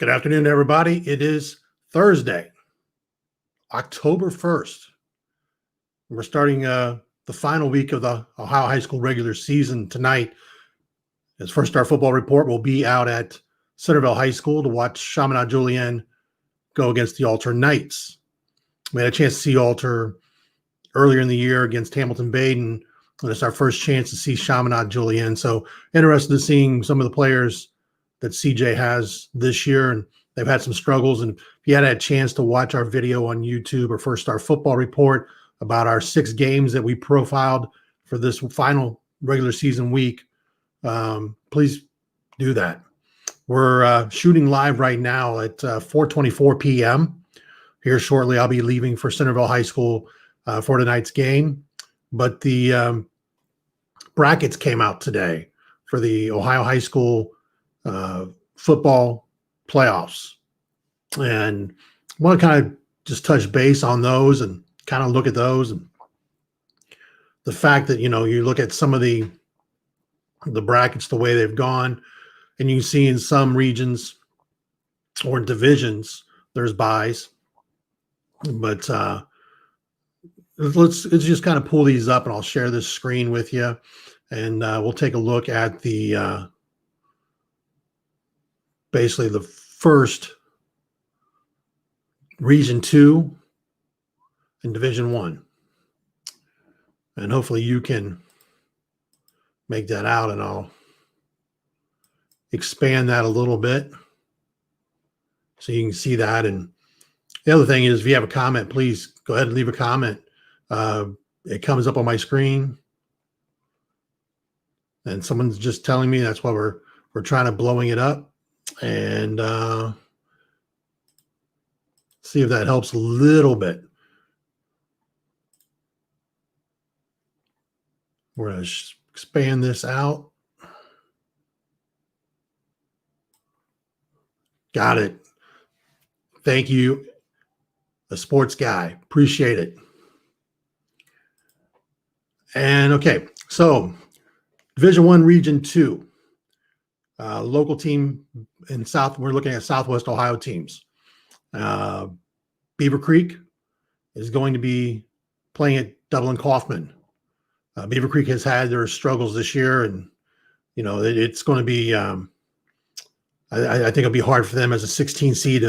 Good afternoon, everybody. It is Thursday, October 1st. We're starting the final week of the Ohio High School regular season tonight. As First Star Football Report will be out at Centerville High School to watch Chaminade Julienne go against the Alter Knights. We had a chance to see Alter earlier in the year against Hamilton Baden, and it's our first chance to see Chaminade Julienne. So interested in seeing some of the players that CJ has this year, and they've had some struggles. And if you had a chance to watch our video on YouTube or First Star Football Report about our 6 games that we profiled for this final regular season week, please do that. We're shooting live right now at 4:24 p.m. Here shortly, I'll be leaving for Centerville High School for tonight's game. But the brackets came out today for the Ohio High School football playoffs, and I want to kind of just touch base on those and kind of look at those, and the fact that, you look at some of the brackets, the way they've gone, and you see in some regions or divisions there's byes, but let's just kind of pull these up, and I'll share this screen with you, and we'll take a look at the basically the first Region 2 and Division 1. And hopefully you can make that out, and I'll expand that a little bit so you can see that. And the other thing is, if you have a comment, please go ahead and leave a comment. It comes up on my screen, and someone's just telling me that's why we're trying to blowing it up. And see if that helps a little bit. We're going to expand this out. Got it. Thank you, the sports guy. Appreciate it. And okay, so Division 1, Region 2. Local team in South, we're looking at Southwest Ohio teams. Beaver Creek is going to be playing at Dublin Kaufman. Beaver Creek has had their struggles this year, and it's going to be I think it'll be hard for them as a 16 seed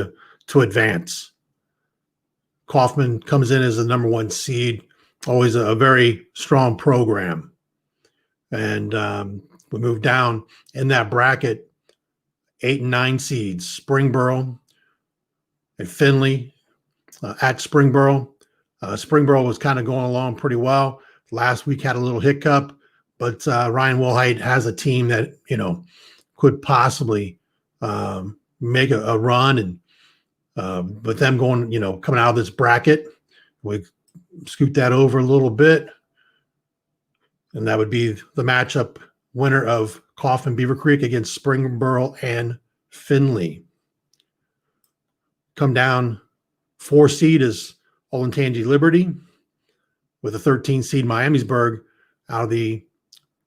to advance. Kaufman comes in as the number 1 seed, always a very strong program. And we move down in that bracket, 8 and 9 seeds, Springboro and Findlay at Springboro. Springboro was kind of going along pretty well. Last week had a little hiccup, but Ryan Wilhite has a team that, could possibly make a run. And but them going, coming out of this bracket, we scoot that over a little bit, and that would be the matchup winner of Kaufman Beaver Creek against Springboro and Findlay. Come down 4 seed is Olentangy Liberty, with a 13 seed Miamisburg out of the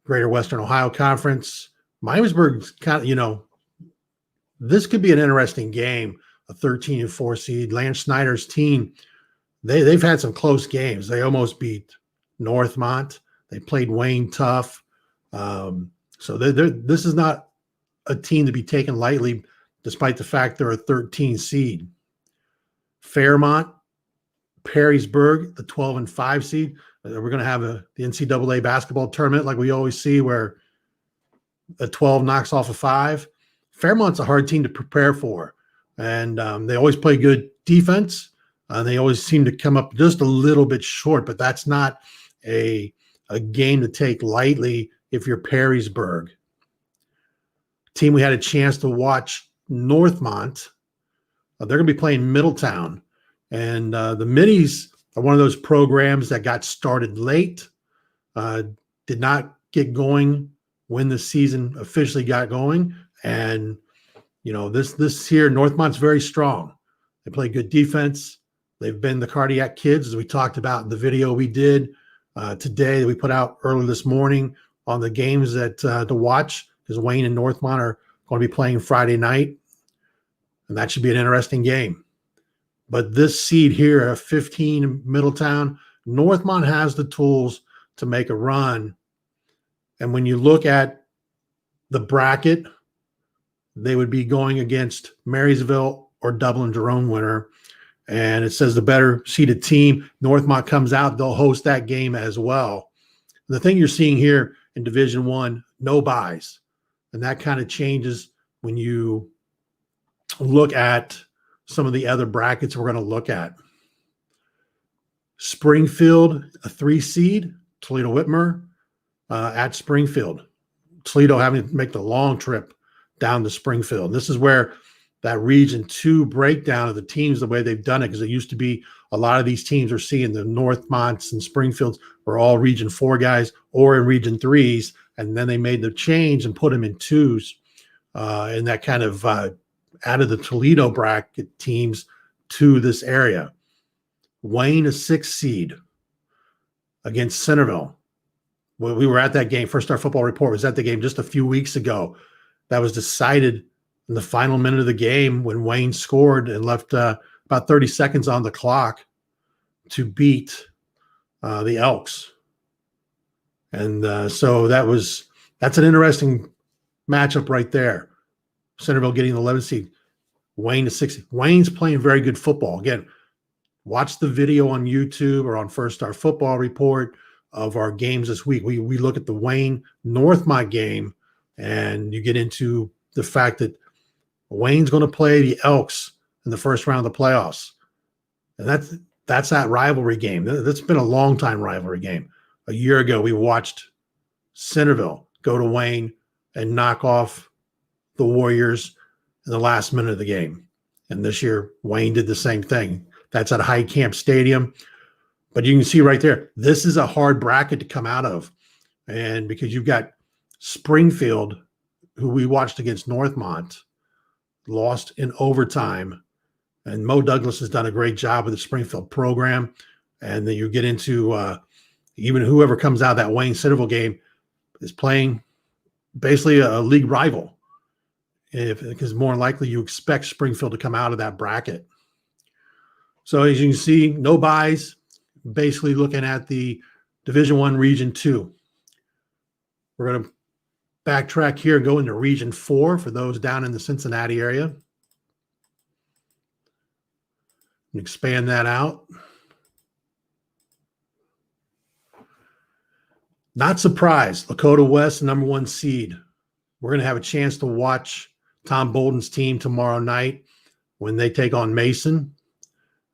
Greater Western Ohio Conference. Miamisburg's kind of, this could be an interesting game, a 13 and 4 seed. Lance Snyder's team, they've had some close games. They almost beat Northmont. They played Wayne tough. So this is not a team to be taken lightly, despite the fact they're a 13 seed. Fairmont, Perrysburg, the 12 and 5 seed. We're going to have the NCAA basketball tournament like we always see, where a 12 knocks off a 5. Fairmont's a hard team to prepare for, and they always play good defense. They always seem to come up just a little bit short, but that's not a game to take lightly if you're Perrysburg. Team we had a chance to watch, Northmont. They're going to be playing Middletown. And the Middies are one of those programs that got started late, did not get going when the season officially got going. And, this here, Northmont's very strong. They play good defense. They've been the cardiac kids, as we talked about in the video we did today that we put out early this morning on the games that to watch, because Wayne and Northmont are going to be playing Friday night. and that should be an interesting game. But this seed here at 15, Middletown, Northmont has the tools to make a run. And when you look at the bracket, they would be going against Marysville or Dublin Jerome winner. And it says the better seeded team, Northmont comes out, they'll host that game as well. The thing you're seeing here in Division One, no buys. And that kind of changes when you look at some of the other brackets we're going to look at. Springfield, a 3 seed, Toledo Whitmer at Springfield. Toledo having to make the long trip down to Springfield. This is where that Region 2 breakdown of the teams, the way they've done it, because it used to be a lot of these teams are seeing the Northmonts and Springfields were all Region 4 guys or in Region 3s, and then they made the change and put them in 2s, and that kind of added the Toledo bracket teams to this area. Wayne, a 6 seed against Centerville. We were at that game. First Star Football Report was at the game just a few weeks ago. That was decided in the final minute of the game when Wayne scored and left about 30 seconds on the clock to beat the Elks. And so that's an interesting matchup right there. Centerville getting the 11 seed. Wayne to 6. Wayne's playing very good football. Again, watch the video on YouTube or on First Star Football Report of our games this week. We look at the Wayne Northmont game, and you get into the fact that Wayne's going to play the Elks in the first round of the playoffs. And that's that rivalry game. That's been a long time rivalry game. A year ago, we watched Centerville go to Wayne and knock off the Warriors in the last minute of the game. And this year, Wayne did the same thing. That's at High Camp Stadium. But you can see right there, this is a hard bracket to come out of. And because you've got Springfield, who we watched against Northmont, lost in overtime. And Mo Douglas has done a great job with the Springfield program. And then you get into even whoever comes out of that Wayne Centerville game is playing basically a league rival. Because more likely you expect Springfield to come out of that bracket. So as you can see, no buys, basically looking at the Division I Region 2. We're going to backtrack here and go into Region 4 for those down in the Cincinnati area. And expand that out. Not surprised, Lakota West, number 1 seed. We're going to have a chance to watch Tom Bolden's team tomorrow night when they take on Mason.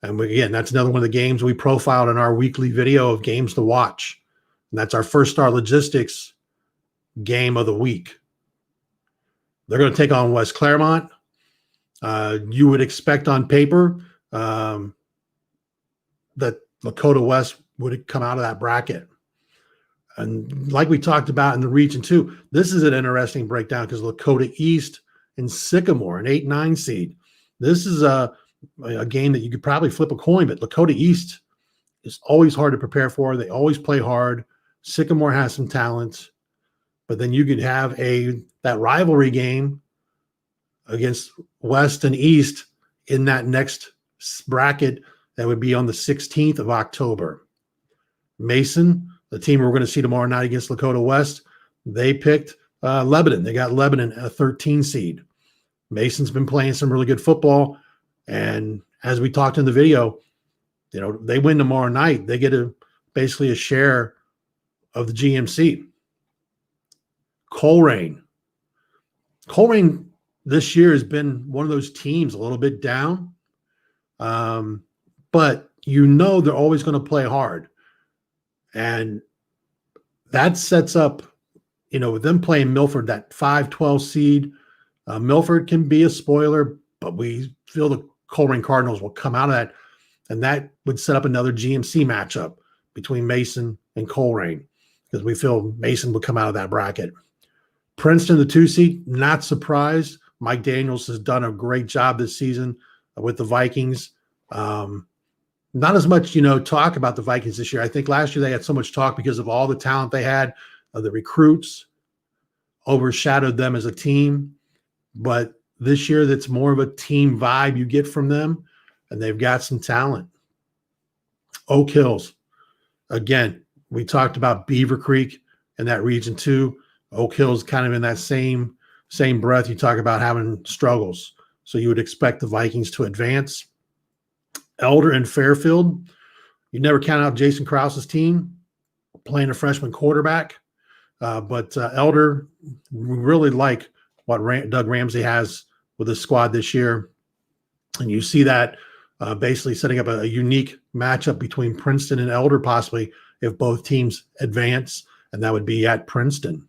And again, that's another one of the games we profiled in our weekly video of games to watch. And that's our First Star Logistics game of the week. They're going to take on West Claremont. You would expect on paper that Lakota West would come out of that bracket. And like we talked about in the Region 2, this is an interesting breakdown because Lakota East and Sycamore, an 8-9 seed. This is a game that you could probably flip a coin, but Lakota East is always hard to prepare for. They always play hard. Sycamore has some talent, but then you could have that rivalry game against West and East in that next bracket that would be on the 16th of October. Mason, the team we're going to see tomorrow night against Lakota West, they picked Lebanon. They got Lebanon, a 13 seed. Mason's been playing some really good football. And as we talked in the video, they win tomorrow night. They get basically a share of the GMC. Coleraine this year has been one of those teams a little bit down. But they're always going to play hard. And that sets up, with them playing Milford, that 5-12 seed. Milford can be a spoiler, but we feel the Coleraine Cardinals will come out of that, and that would set up another GMC matchup between Mason and Coleraine because we feel Mason would come out of that bracket. Princeton, the 2 seed, not surprised. Mike Daniels has done a great job this season with the Vikings. Not as much, talk about the Vikings this year. I think last year they had so much talk because of all the talent they had. The recruits overshadowed them as a team. But this year that's more of a team vibe you get from them, and they've got some talent. Oak Hills, again, we talked about Beaver Creek and that region too. Oak Hills kind of in that same breath. You talk about having struggles, so you would expect the Vikings to advance. Elder and Fairfield, you never count out Jason Krause's team playing a freshman quarterback, but Elder, we really like what Doug Ramsey has with his squad this year, and you see that basically setting up a unique matchup between Princeton and Elder, possibly if both teams advance, and that would be at Princeton.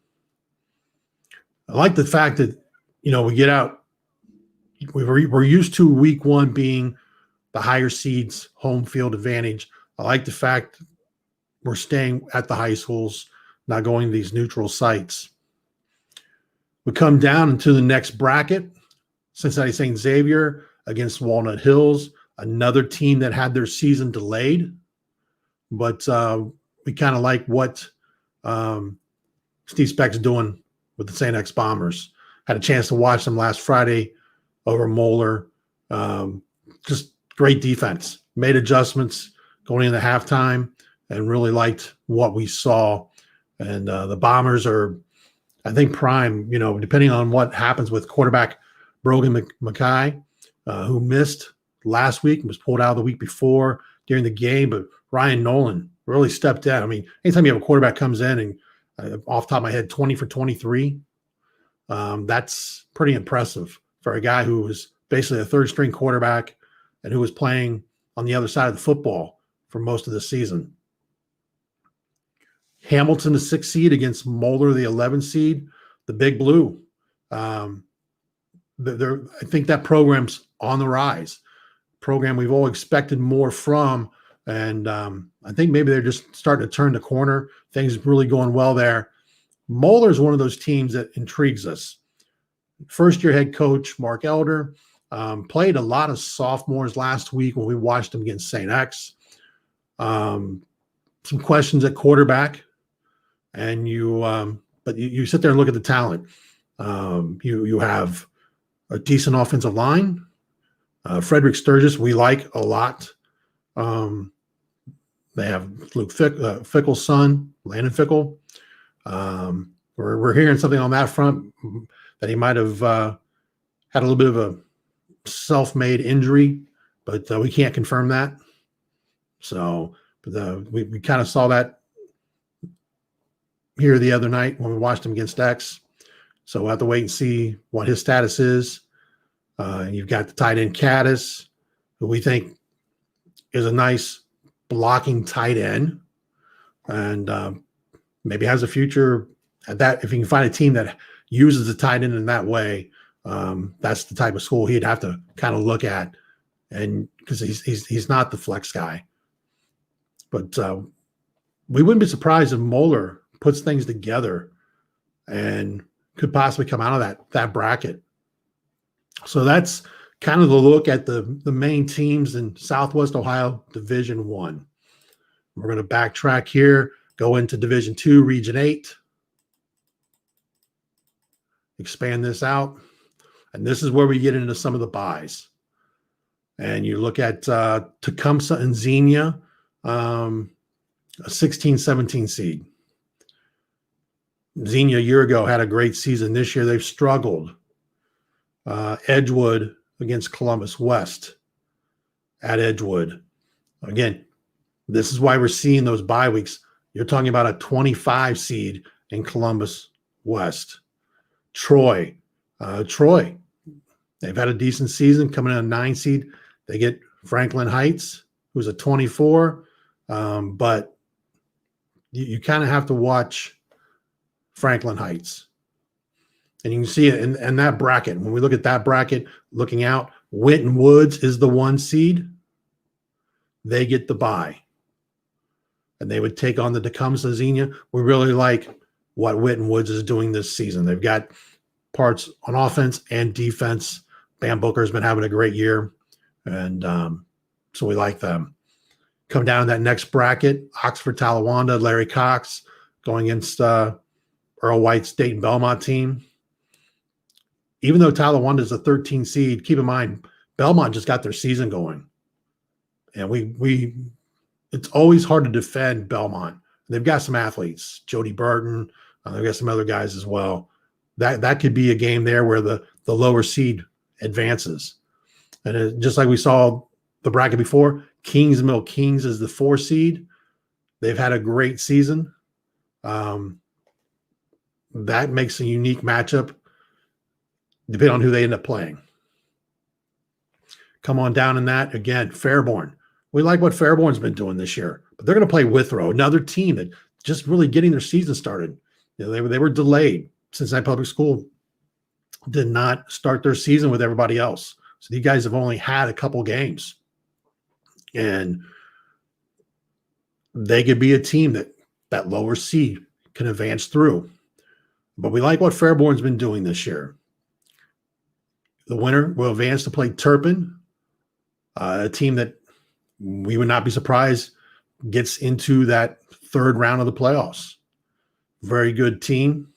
I like the fact that, we get out. We're used to week one being the higher seeds, home field advantage. I like the fact we're staying at the high schools, not going to these neutral sites. We come down into the next bracket, Cincinnati St. Xavier against Walnut Hills, another team that had their season delayed. But we kind of like what Steve Speck's doing with the St. X Bombers. Had a chance to watch them last Friday over Moeller. Just great defense. Made adjustments going into halftime and really liked what we saw. And the Bombers are, I think, prime, depending on what happens with quarterback Brogan Mackay, who missed last week and was pulled out the week before during the game. But Ryan Nolan really stepped in. I mean, anytime you have a quarterback comes in and off the top of my head, 20 for 23, that's pretty impressive for a guy who was basically a third string quarterback and who was playing on the other side of the football for most of the season. Hamilton, the 6th seed against Moeller, the 11th seed, the Big Blue. I think that program's on the rise. Program we've all expected more from, and I think maybe they're just starting to turn the corner. Things really going well there. Moeller is one of those teams that intrigues us. First-year head coach Mark Elder played a lot of sophomores last week when we watched them against St. X. Some questions at quarterback, and but you sit there and look at the talent. You have a decent offensive line. Frederick Sturgis, we like a lot. They have Luke Fickle's son, Landon Fickle. We're hearing something on that front that he might have had a little bit of a self-made injury, but we can't confirm that. So we kind of saw that here the other night when we watched him against X. So we'll have to wait and see what his status is. You've got the tight end Caddis, who we think is a nice blocking tight end, and maybe has a future at that. If you can find a team that uses the tight end in that way, that's the type of school he'd have to kind of look at, and because he's not the flex guy. But we wouldn't be surprised if Moeller puts things together and could possibly come out of that bracket. So that's kind of the look at the main teams in Southwest Ohio Division I. We're going to backtrack here, go into Division II, Region 8, expand this out. And this is where we get into some of the buys. And you look at Tecumseh and Xenia, a 16-17 seed. Xenia a year ago had a great season. This year they've struggled. Edgewood against Columbus West at Edgewood. Again, this is why we're seeing those bye weeks. You're talking about a 25 seed in Columbus West. Troy, they've had a decent season coming in a 9 seed. They get Franklin Heights, who's a 24. But you kind of have to watch Franklin Heights. And you can see it in that bracket. When we look at that bracket, looking out, Winton Woods is the 1 seed. They get the bye. And they would take on the Tecumseh Xenia. We really like what Winton Woods is doing this season. They've got parts on offense and defense. Bam Booker's been having a great year. And so we like them. Come down to that next bracket, Oxford Talawanda, Larry Cox going against Earl White's Dayton Belmont team. even though Talawanda is a 13 seed, keep in mind, Belmont just got their season going. And it's always hard to defend Belmont. They've got some athletes, Jody Burton. They've got some other guys as well. That could be a game there where the lower seed advances. And just like we saw the bracket before, Kingsmill Kings is the 4 seed. They've had a great season. That makes a unique matchup depending on who they end up playing. Come on down in that. Again, Fairborn. We like what Fairborn's been doing this year, but they're going to play Withrow, another team that just really getting their season started. They were delayed. Cincinnati Public School did not start their season with everybody else. So these guys have only had a couple games. And they could be a team that lower seed can advance through. But we like what Fairborn's been doing this year. The winner will advance to play Turpin, a team that we would not be surprised gets into that 3rd round of the playoffs. Very good team.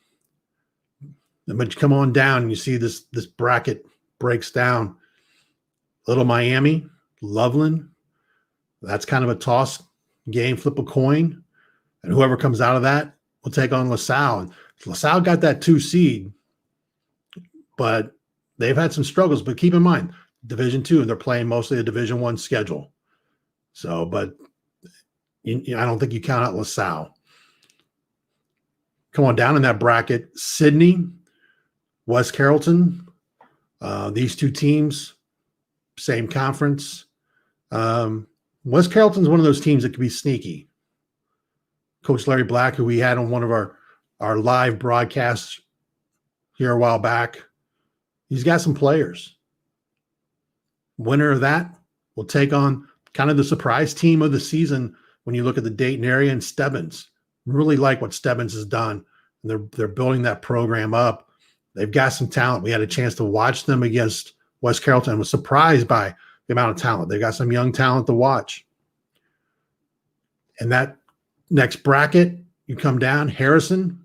But you come on down and you see this bracket breaks down. Little Miami, Loveland. That's kind of a toss game, flip a coin. And whoever comes out of that will take on LaSalle. And LaSalle got that 2 seed, but they've had some struggles. But keep in mind, Division II, they're playing mostly a Division I schedule. So, but I don't think you count out LaSalle. Come on down in that bracket. Sydney, West Carrollton. These 2 teams, same conference. West Carrollton's one of those teams that can be sneaky. Coach Larry Black, who we had on one of our live broadcasts here a while back, he's got some players. Winner of that will take on kind of the surprise team of the season when you look at the Dayton area and Stebbins. Really like what Stebbins has done. And they're building that program up. They've got some talent. We had a chance to watch them against West Carrollton and was surprised by the amount of talent. They've got some young talent to watch. And that next bracket, you come down, Harrison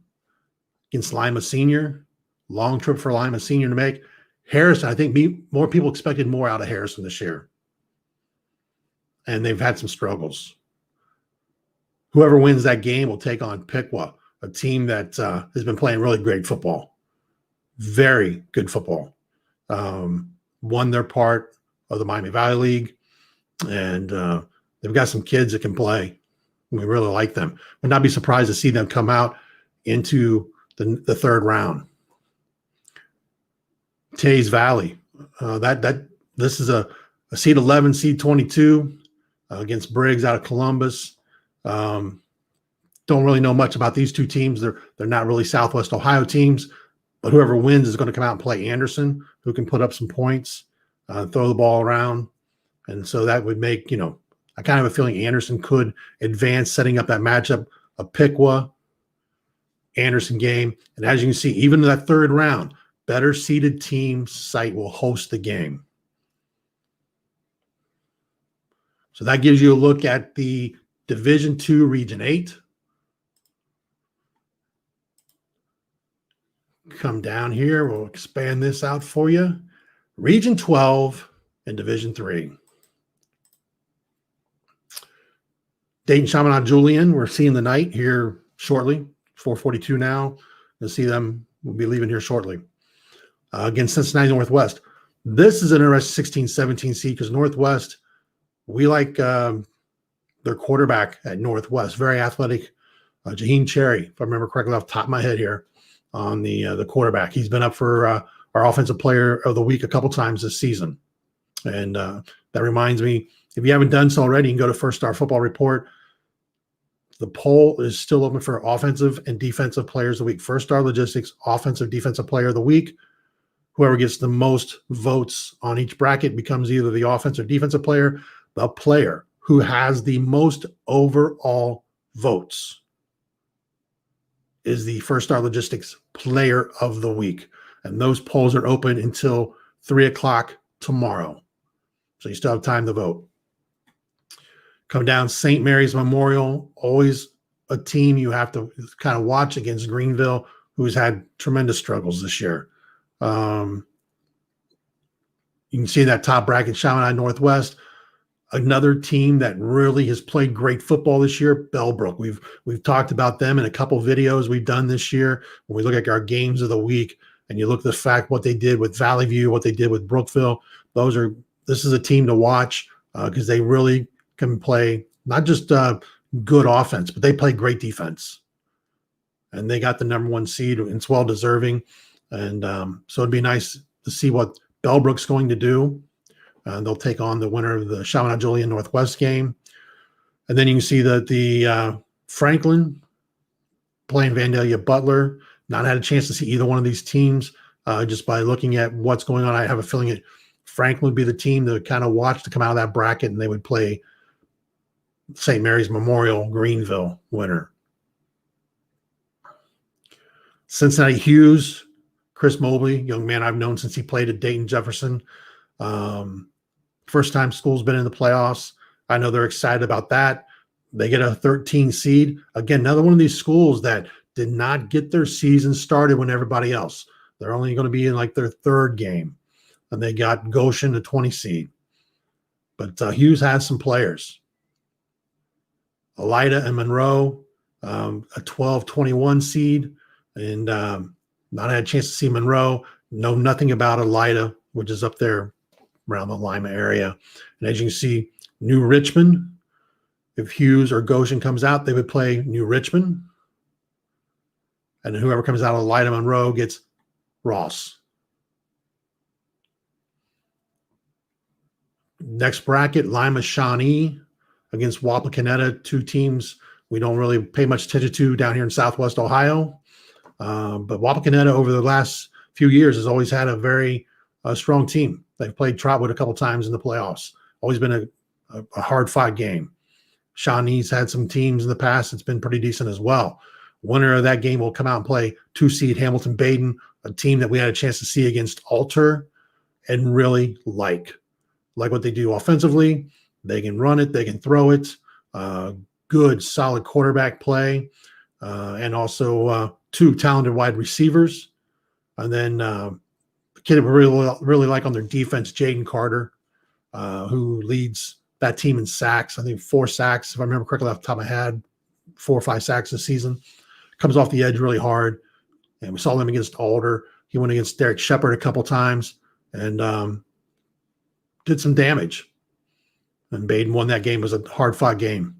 against Lima Senior. Long trip for Lima Senior to make. Harrison, I think more people expected more out of Harrison this year. And they've had some struggles. Whoever wins that game will take on Piqua, a team that has been playing really great football. Very good football. Won their part of the Miami Valley League. And they've got some kids that can play. We really like them. Would not be surprised to see them come out into the 3rd round. Tays Valley. This is a seed 11, seed 22 against Briggs out of Columbus. Don't really know much about these 2 teams. They're not really Southwest Ohio teams, but whoever wins is going to come out and play Anderson, who can put up some points, throw the ball around. And so that would make, I kind of have a feeling Anderson could advance, setting up that matchup, a Piqua Anderson game. And as you can see, even in that 3rd round, better seeded team site will host the game. So that gives you a look at the Division II Region 8. Come down here. We'll expand this out for you. Region 12 and Division 3. Dayton Chaminade Julian, we're seeing the night here shortly. 4:42 now. You'll see them. We'll be leaving here shortly. Against Cincinnati Northwest. This is an interesting 16-17 seed because Northwest, we like their quarterback at Northwest. Very athletic. Jaheen Cherry, if I remember correctly off the top of my head here, on the quarterback. He's been up for our Offensive Player of the Week a couple times this season. And that reminds me, if you haven't done so already, you can go to First Star Football Report. The poll is still open for Offensive and Defensive Players of the Week. First Star Logistics, Offensive Defensive Player of the Week. Whoever gets the most votes on each bracket becomes either the offensive or defensive player. The player who has the most overall votes is the First Star Logistics Player of the Week. And those polls are open until 3 o'clock tomorrow. So you still have time to vote. Come down St. Mary's Memorial, always a team you have to kind of watch against Greenville, who's had tremendous struggles this year. You can see that top bracket, Chaminade Northwest. Another team that really has played great football this year, Bellbrook. We've talked about them in a couple videos we've done this year. When we look at our games of the week, and you look at the fact what they did with Valley View, what they did with Brookville, this is a team to watch because they really can play not just good offense, but they play great defense. And they got the #1 seed, and it's well deserving. And so it'd be nice to see what Bellbrook's going to do. They'll take on the winner of the Chaminade Julian Northwest game. And then you can see that the Franklin playing Vandalia Butler. Not had a chance to see either one of these teams just by looking at what's going on. I have a feeling that Franklin would be the team to kind of watch to come out of that bracket, and they would play St. Mary's Memorial Greenville winner. Cincinnati Hughes, Chris Mobley, young man I've known since he played at Dayton Jefferson. First time school's been in the playoffs. I know they're excited about that. They get a 13 seed. Again, another one of these schools that did not get their season started when everybody else. They're only going to be in like their third game. And they got Goshen, the 20 seed. But Hughes has some players. Elida and Monroe, a 12-21 seed. And not had a chance to see Monroe. Know nothing about Elida, which is up there around the Lima area. And as you can see, New Richmond, if Hughes or Goshen comes out, they would play New Richmond. And then whoever comes out of Elida Monroe gets Ross. Next bracket, Lima Shawnee against Wapakoneta, two teams we don't really pay much attention to down here in Southwest Ohio. But Wapakoneta over the last few years has always had a very strong team. They've played Trotwood a couple times in the playoffs. Always been a hard-fought game. Shawnee's had some teams in the past. It's been pretty decent as well. Winner of that game will come out and play 2-seed Hamilton Baden, a team that we had a chance to see against Alter and really like what they do offensively. They can run it. They can throw it. Good, solid quarterback play. And also two talented wide receivers. And then the kid that we really like on their defense, Jaden Carter, who leads that team in sacks. I think 4 sacks, if I remember correctly off the top of my head, 4 or 5 sacks this season. Comes off the edge really hard. And we saw them against Alder. He went against Derek Shepard a couple times and did some damage. And Baden won that game. It was a hard-fought game.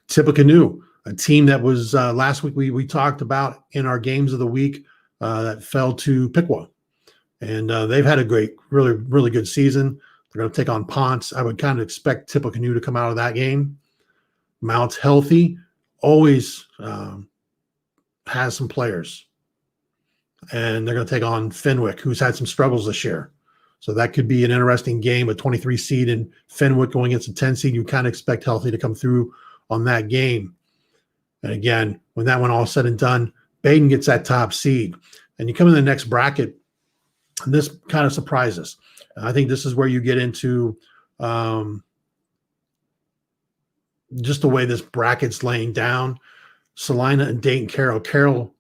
Tippecanoe, a team that was last week we talked about in our games of the week that fell to Piqua. And they've had a great, really, really good season. They're going to take on Ponce. I would kind of expect Tippecanoe to come out of that game. Mount Healthy always has some players. And they're going to take on Fenwick, who's had some struggles this year. So that could be an interesting game, a 23 seed in Fenwick going against a 10 seed. You kind of expect Healthy to come through on that game. And again, when that one all said and done, Baden gets that top seed. And you come in the next bracket, and this kind of surprises. And I think this is where you get into just the way this bracket's laying down. Salina and Dayton Carroll. Carroll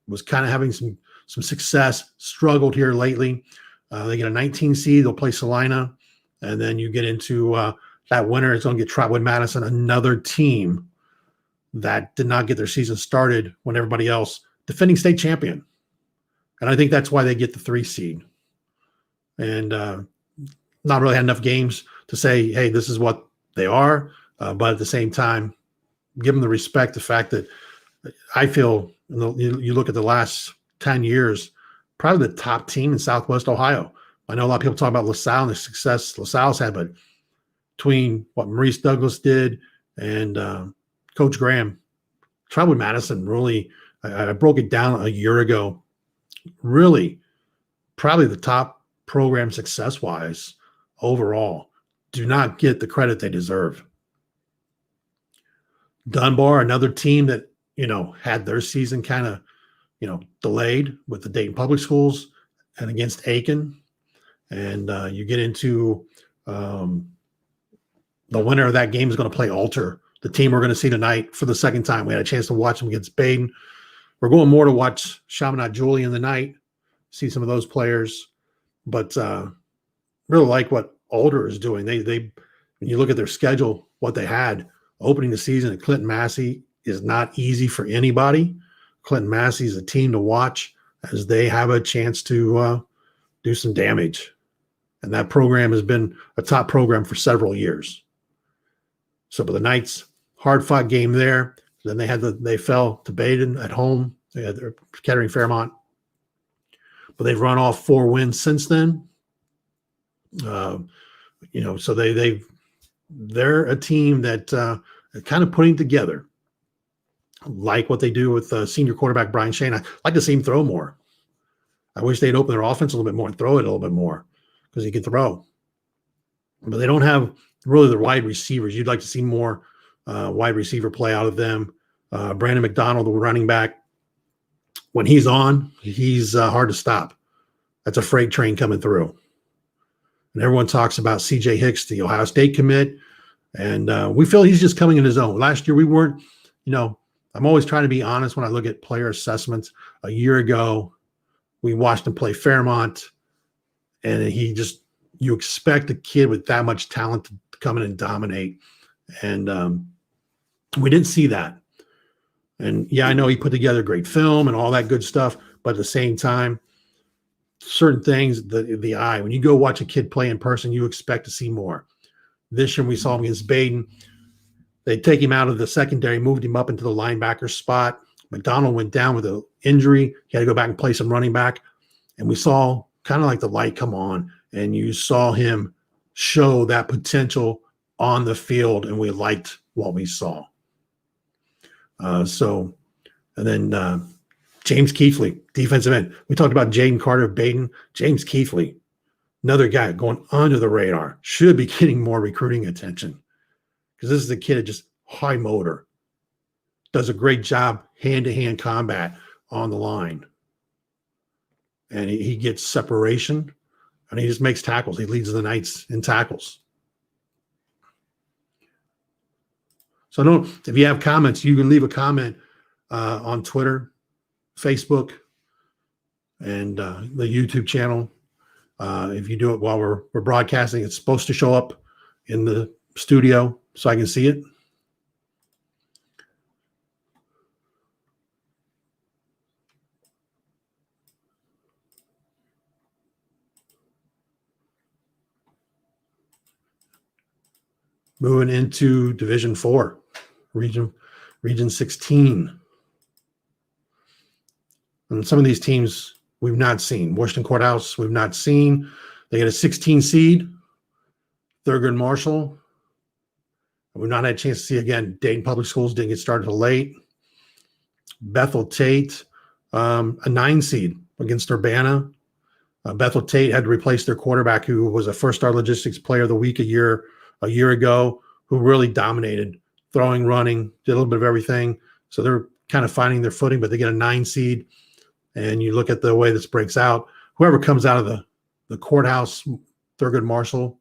was kind of having some success, struggled here lately. They get a 19 seed. They'll play Salina. And then you get into that winner is going to get Trotwood Madison, another team that did not get their season started when everybody else, defending state champion. And I think that's why they get the 3 seed. And not really had enough games to say, hey, this is what they are. But at the same time, give them the respect, the fact that I feel you look at the last 10 years, probably the top team in Southwest Ohio. I know a lot of people talk about LaSalle and the success LaSalle's had, but between what Maurice Douglas did and Coach Graham, Trotwood Madison really, I broke it down a year ago, really probably the top program success-wise overall, do not get the credit they deserve. Dunbar, another team that, had their season kind of, delayed with the Dayton Public Schools and against Aiken. And you get into the winner of that game is going to play Alter, the team we're going to see tonight for the second time. We had a chance to watch them against Baden. We're going more to watch Chaminade Julian tonight, see some of those players. But really like what Alder is doing. They when you look at their schedule, what they had opening the season at Clinton Massey is not easy for anybody. Clinton Massey is a team to watch as they have a chance to do some damage. And that program has been a top program for several years. So, but the Knights, hard-fought game there. Then they fell to Baden at home. They had their Kettering Fairmont. But they've run off 4 wins since then. So they're a team that kind of putting together, like what they do with senior quarterback Brian Shane. I like to see him throw more. I wish they'd open their offense a little bit more and throw it a little bit more because he can throw. But they don't have really the wide receivers. You'd like to see more wide receiver play out of them. Brandon Mcdonald, the running back, when he's on, he's hard to stop. That's a freight train coming through. And everyone talks about C.J. Hicks, the Ohio State commit, and we feel he's just coming in his own. Last year we weren't, I'm always trying to be honest when I look at player assessments. A year ago, we watched him play Fairmont, and you expect a kid with that much talent to come in and dominate. And we didn't see that. And yeah, I know he put together great film and all that good stuff, but at the same time, certain things, the eye, when you go watch a kid play in person, you expect to see more. This year we saw him against Baden. They take him out of the secondary, moved him up into the linebacker spot. McDonald went down with an injury. He had to go back and play some running back. And we saw kind of like the light come on, and you saw him show that potential on the field, and we liked what we saw. And then James Keithley, defensive end. We talked about Jaden Carter of Baden. James Keithley, another guy going under the radar, should be getting more recruiting attention because this is a kid that just high motor, does a great job hand-to-hand combat on the line. And he gets separation, and he just makes tackles. He leads the Knights in tackles. So if you have comments, you can leave a comment on Twitter, Facebook, and the YouTube channel. If you do it while we're broadcasting, it's supposed to show up in the studio so I can see it. Moving into Division 4, Region 16. And some of these teams we've not seen. Washington Courthouse, we've not seen. They get a 16 seed. Thurgood Marshall. We've not had a chance to see again. Dayton Public Schools didn't get started till late. Bethel Tate, a 9 seed against Urbana. Bethel Tate had to replace their quarterback, who was a first-star logistics player of the week a year ago, who really dominated throwing, running, did a little bit of everything. So they're kind of finding their footing, but they get a 9 seed. And you look at the way this breaks out, whoever comes out of the Courthouse, Thurgood Marshall,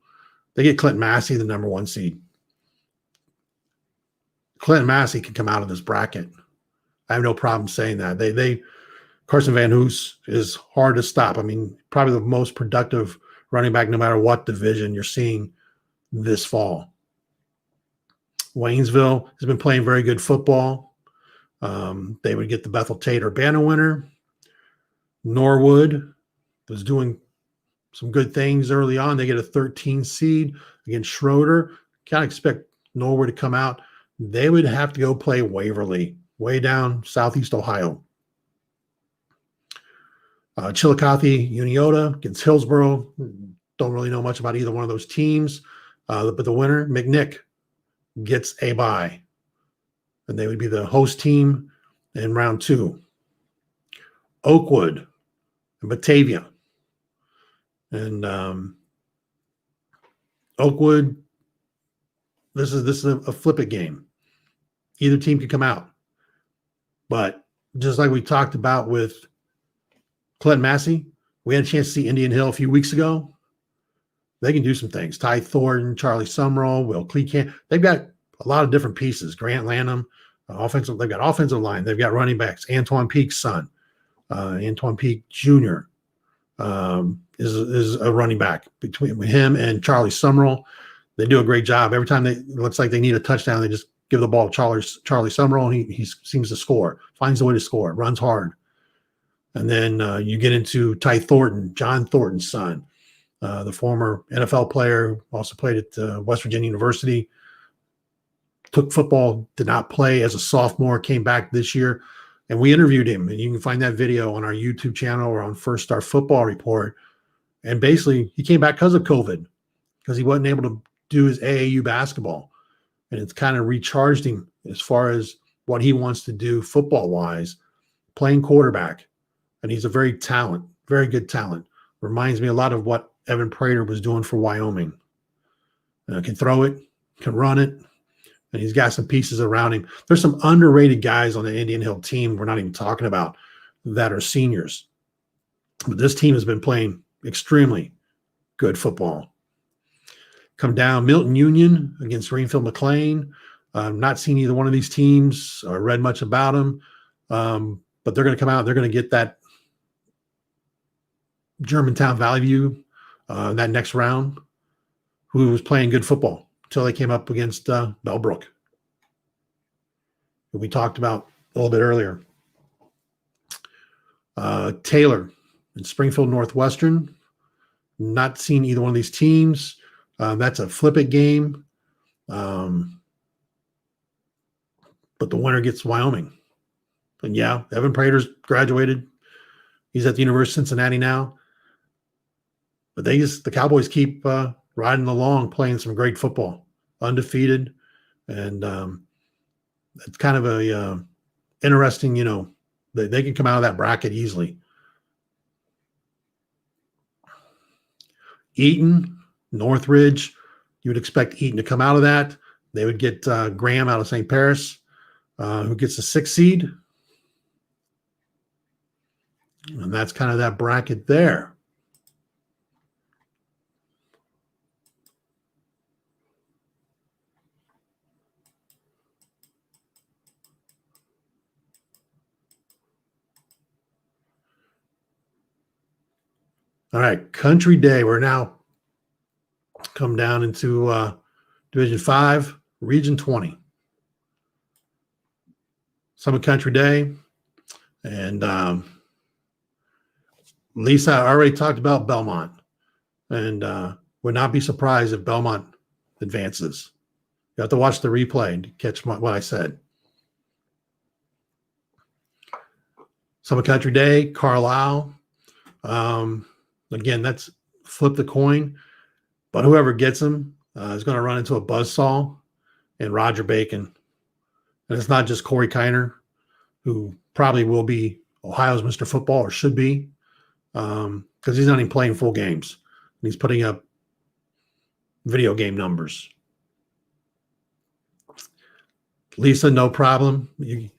they get Clinton Massey, the number 1 seed. Clinton Massey can come out of this bracket. I have no problem saying that. Carson Van Hoos is hard to stop. I mean, probably the most productive running back, no matter what division you're seeing this fall. Waynesville has been playing very good football. They would get the Bethel Tate Urbana winner. Norwood was doing some good things early on. They get a 13 seed against Schroeder. Can't expect Norwood to come out. They would have to go play Waverly, way down southeast Ohio. Chillicothe Uniota against Hillsboro. Don't really know much about either one of those teams. But the winner, McNick, gets a bye. And they would be the host team in round 2. Oakwood and Batavia. And Oakwood, this is a flip-it game. Either team can come out. But just like we talked about with Clinton Massey, we had a chance to see Indian Hill a few weeks ago. They can do some things. Ty Thornton, Charlie Summerall, Will Clecan. They've got a lot of different pieces. Grant Lanham, they've got offensive line. They've got running backs. Antoine Peak's son, Antoine Peak Jr. is a running back. Between him and Charlie Summerall, they do a great job. Every time it looks like they need a touchdown, they just give the ball to Charlie Summerall, and he seems to score, finds a way to score, runs hard. And then you get into Ty Thornton, John Thornton's son, the former NFL player, also played at West Virginia University, took football, did not play as a sophomore, came back this year. And we interviewed him, and you can find that video on our YouTube channel or on First Star Football Report. And basically, he came back because of COVID, because he wasn't able to do his AAU basketball. And it's kind of recharged him as far as what he wants to do football-wise, playing quarterback. And he's a very good talent. Reminds me a lot of what Evan Prater was doing for Wyoming. Can throw it, can run it, and he's got some pieces around him. There's some underrated guys on the Indian Hill team we're not even talking about that are seniors. But this team has been playing extremely good football. Come down, Milton Union against Greenfield McLean. Not seen either one of these teams or read much about them, but they're going to come out. They're going to get that Germantown Valley View that next round, who was playing good football until they came up against Bellbrook, who we talked about a little bit earlier. Taylor and Springfield Northwestern. Not seen either one of these teams. That's a flip-it game. But the winner gets Wyoming. And yeah, Evan Prater's graduated. He's at the University of Cincinnati now. But the Cowboys keep riding along, playing some great football, undefeated. And it's kind of a interesting, they can come out of that bracket easily. Eaton, Northridge, you would expect Eaton to come out of that. They would get Graham out of St. Paris, who gets the 6th seed. And that's kind of that bracket there. All right, Country Day. We're now come down into Division 5, Region 20. Summit Country Day. And Lisa already talked about Belmont. And would not be surprised if Belmont advances. You have to watch the replay to catch what I said. Summit Country Day, Carlisle. Again, that's flip the coin. But whoever gets them is going to run into a buzzsaw and Roger Bacon. And it's not just Corey Kiner, who probably will be Ohio's Mr. Football, or should be, because he's not even playing full games. And he's putting up video game numbers. Lisa, no problem.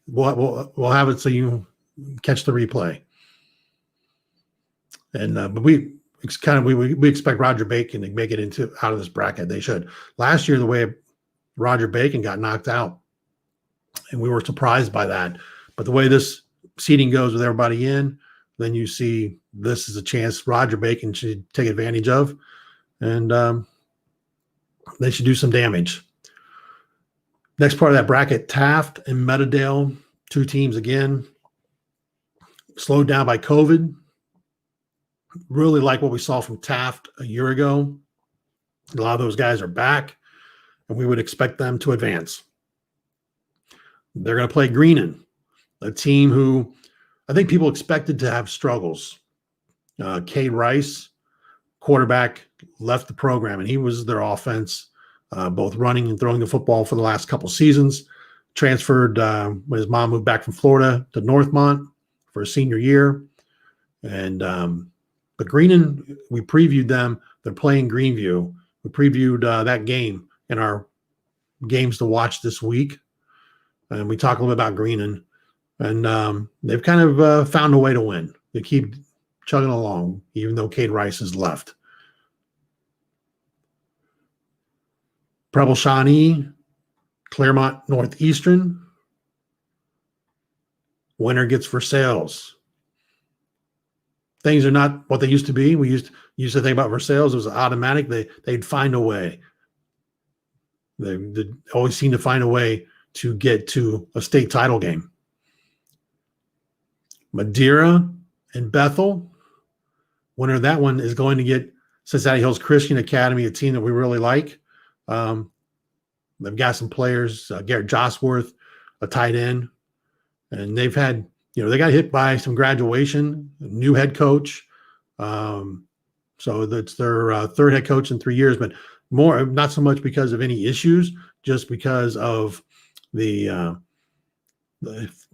We'll have it so you catch the replay. And but we expect Roger Bacon to make it out of this bracket. They should. Last year, the way Roger Bacon got knocked out, and we were surprised by that. But the way this seeding goes with everybody in, then you see this is a chance Roger Bacon should take advantage of, and they should do some damage. Next part of that bracket, Taft and Meadowdale, 2 teams again, slowed down by COVID. Really like what we saw from Taft a year ago. A lot of those guys are back, and we would expect them to advance. They're going to play Greenon, a team who I think people expected to have struggles. Cade Rice, quarterback, left the program, and he was their offense, both running and throwing the football for the last couple seasons. Transferred when his mom moved back from Florida to Northmont for his senior year. And but Greenon, we previewed them. They're playing Greenview. We previewed that game in our games to watch this week. And we talk a little bit about Greenon. And they've kind of found a way to win. They keep chugging along, even though Cade Rice has left. Preble Shawnee, Claremont Northeastern. Winner gets Versailles. things are not what they used to be. We used to think about Versailles, it was automatic. They'd find a way. They always seem to find a way to get to a state title game. Madeira and Bethel, winner of that one is going to get Cincinnati Hills Christian Academy, a team that we really like. They've got some players, Garrett Josworth, a tight end, and they've had, they got hit by some graduation, new head coach. So that's their third head coach in 3 years, but not so much because of any issues, just because of the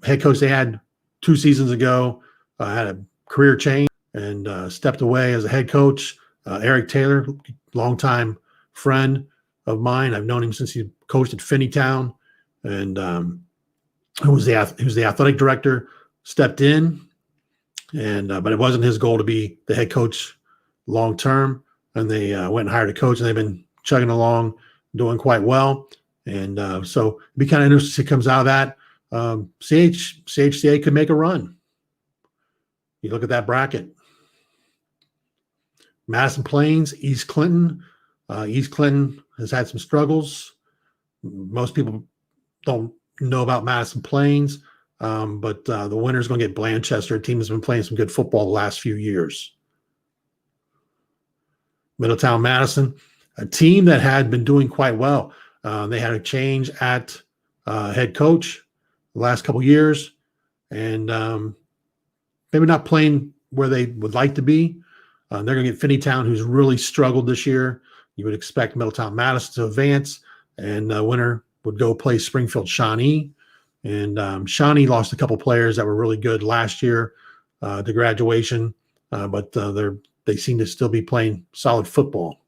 head coach they had 2 seasons ago had a career change and stepped away as a head coach. Eric Taylor, longtime friend of mine. I've known him since he coached at Finneytown, and he was the athletic director. Stepped in, and but it wasn't his goal to be the head coach long term. And they went and hired a coach, and they've been chugging along, doing quite well. And so it'd be kind of interesting if it comes out of that. CHCA could make a run. You look at that bracket. Madison Plains, East Clinton. East Clinton has had some struggles. Most people don't know about Madison Plains, but the winner's going to get Blanchester, a team that's been playing some good football the last few years. Middletown Madison, a team that had been doing quite well. They had a change at head coach the last couple years, and maybe not playing where they would like to be. They're going to get Finneytown, who's really struggled this year. You would expect Middletown Madison to advance, and the winner would go play Springfield Shawnee. And Shawnee lost a couple players that were really good last year to graduation, but they seem to still be playing solid football.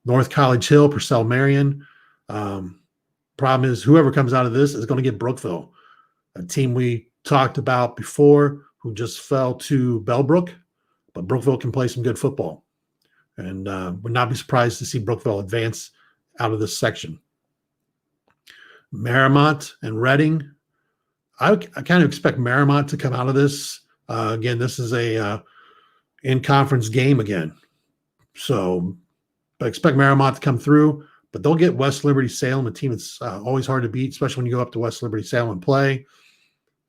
North College Hill, Purcell Marion. Problem is, whoever comes out of this is going to get Brookville, a team we talked about before who just fell to Bellbrook, but Brookville can play some good football. And would not be surprised to see Brookville advance out of this section. Mariemont and Redding. I kind of expect Mariemont to come out of this. Again, this is a in-conference game again. So I expect Mariemont to come through, but they'll get West Liberty Salem, a team that's always hard to beat, especially when you go up to West Liberty Salem and play.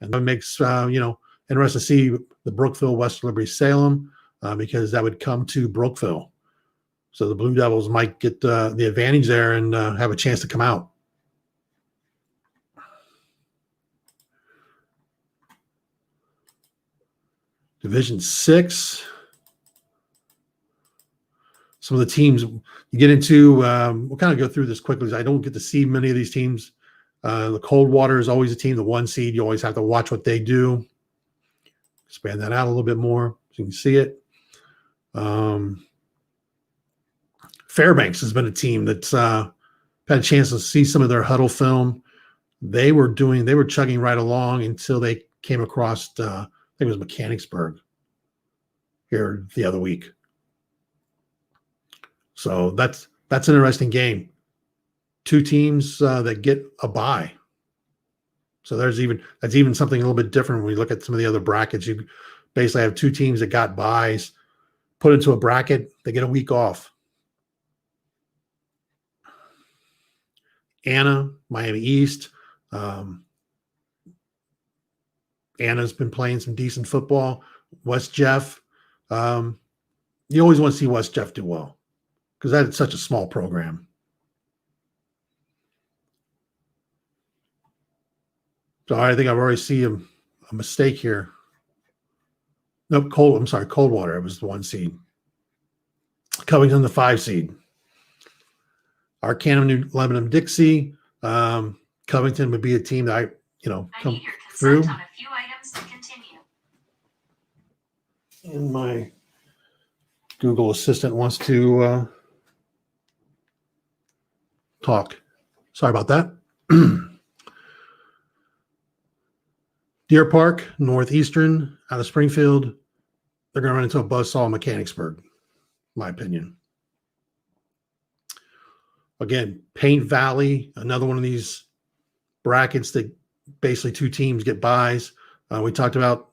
And that makes, interesting to see the Brookville, West Liberty Salem, because that would come to Brookville. So the Blue Devils might get the advantage there and have a chance to come out. Division 6. Some of the teams you get into, we'll kind of go through this quickly. I don't get to see many of these teams. The Coldwater is always a team, the 1 seed. You always have to watch what they do. Expand that out a little bit more so you can see it. Fairbanks has been a team that's had a chance to see some of their huddle film. They were chugging right along until they came across, I think it was Mechanicsburg here the other week. So that's an interesting game. 2 teams that get a bye. So that's even something a little bit different when we look at some of the other brackets. You basically have 2 teams that got byes put into a bracket. They get a week off. Anna, Miami East. Anna's been playing some decent football. West Jeff. You always want to see West Jeff do well because that's such a small program. So I think I've already seen a mistake here. Nope, Coldwater. It was the 1 seed. Covington, the 5 seed. Arcanum, New Lebanon, Dixie. Covington would be a team that come through. On a few items to continue. And my Google Assistant wants to talk. Sorry about that. Deer Park, Northeastern, out of Springfield. They're going to run into a buzzsaw in Mechanicsburg, in my opinion. Again, Paint Valley, another one of these brackets that basically 2 teams get byes. We talked about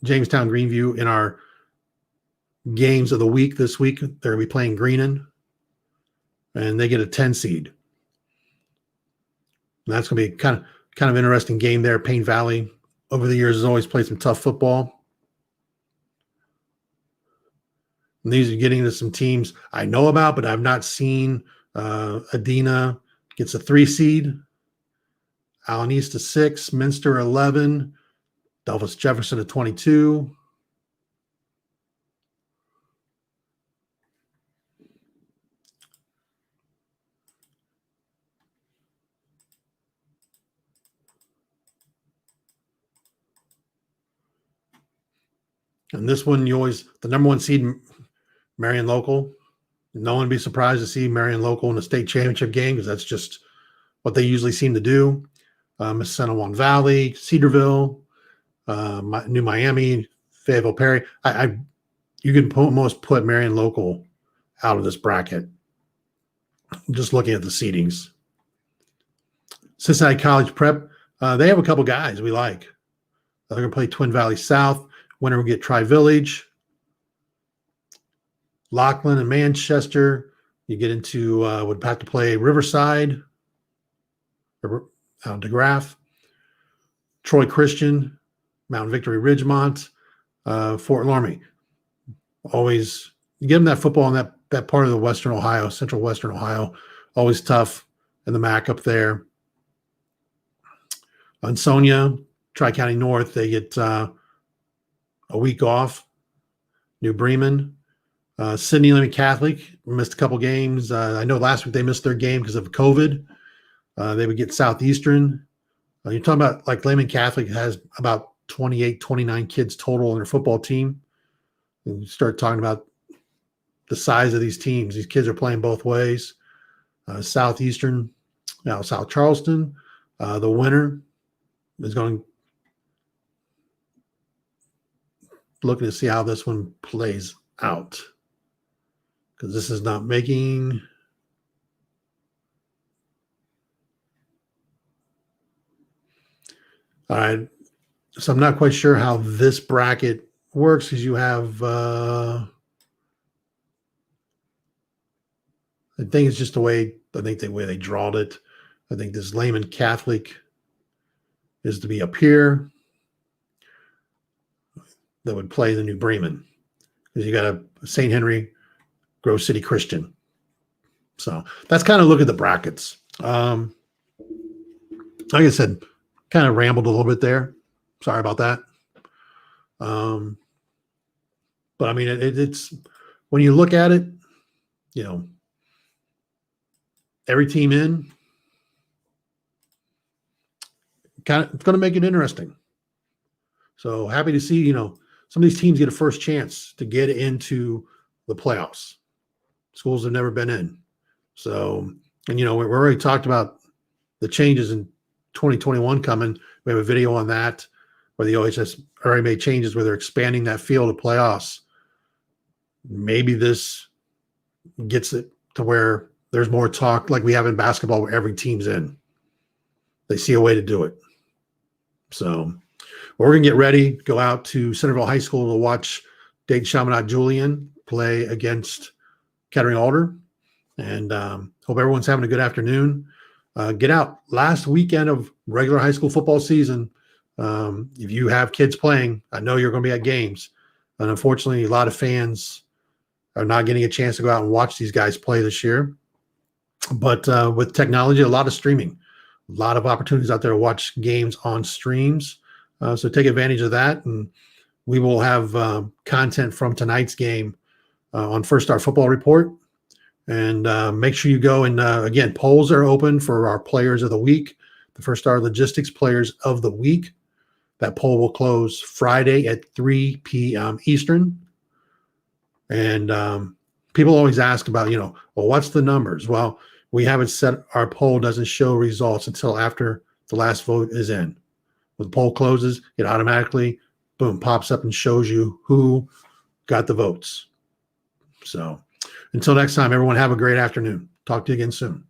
Jamestown, Greenview in our games of the week this week. They're going to be playing Greenon, and they get a 10 seed. And that's going to be kind of interesting game there. Payne Valley over the years has always played some tough football. And these are getting into some teams I know about, but I've not seen. Adena gets a 3 seed. Allen East a 6, Minster 11, Delphus Jefferson a 22. And this one, the number 1 seed, Marion Local. No one would be surprised to see Marion Local in a state championship game because that's just what they usually seem to do. Assiniboine Valley, Cedarville, New Miami, Fayetteville Perry. You can almost put Marion Local out of this bracket just looking at the seedings. Cincinnati College Prep, they have a couple guys we like. They're going to play Twin Valley South. Winner will get Tri-Village. Laughlin and Manchester. You get into would have to play Riverside, DeGraff. Troy Christian, Mount Victory Ridgemont, Fort Laramie. Always you give them that football in that part of the Western Ohio, Central Western Ohio. Always tough in the MAC up there. Unsonia, Tri-County North, they get a week off. New Bremen. Sidney Lemming Catholic missed a couple games. I know last week they missed their game because of COVID. They would get Southeastern. You're talking about like Lehman Catholic has about 28, 29 kids total on their football team. And you start talking about the size of these teams. These kids are playing both ways. Southeastern, now South Charleston. The winner is going looking to see how this one plays out. Because this is not making all right. So I'm not quite sure how this bracket works because you have I think it's just the way the way they drawed it. I think this Lehman Catholic is to be up here that would play the New Bremen. Because you got a St. Henry, Grove City Christian. So that's kind of look at the brackets. Like I said, kind of rambled a little bit there. Sorry about that. But I mean, it's when you look at it, you know, every team in, it's going to make it interesting. So happy to see, you know, some of these teams get a first chance to get into the playoffs. Schools have never been in. So, and, you know, we already talked about the changes in 2021 coming. We have a video on that where the OHS already made changes where they're expanding that field of playoffs. Maybe this gets it to where there's more talk like we have in basketball where every team's in. They see a way to do it. So we're going to get ready, go out to Centerville High School to watch Dayton Chaminade Julian play against Kettering Alder. And hope everyone's having a good afternoon. Get out. Last weekend of regular high school football season. If you have kids playing, I know you're going to be at games. And unfortunately, a lot of fans are not getting a chance to go out and watch these guys play this year. But with technology, a lot of streaming, a lot of opportunities out there to watch games on streams. So take advantage of that. And we will have content from tonight's game on First Star Football Report. And make sure you go and, again, polls are open for our players of the week, the First Star Logistics players of the week. That poll will close Friday at 3 p.m. Eastern. And people always ask about, you know, well, what's the numbers? Well, we haven't set, our poll doesn't show results until after the last vote is in. When the poll closes, it automatically, boom, pops up and shows you who got the votes. So until next time, everyone have a great afternoon. Talk to you again soon.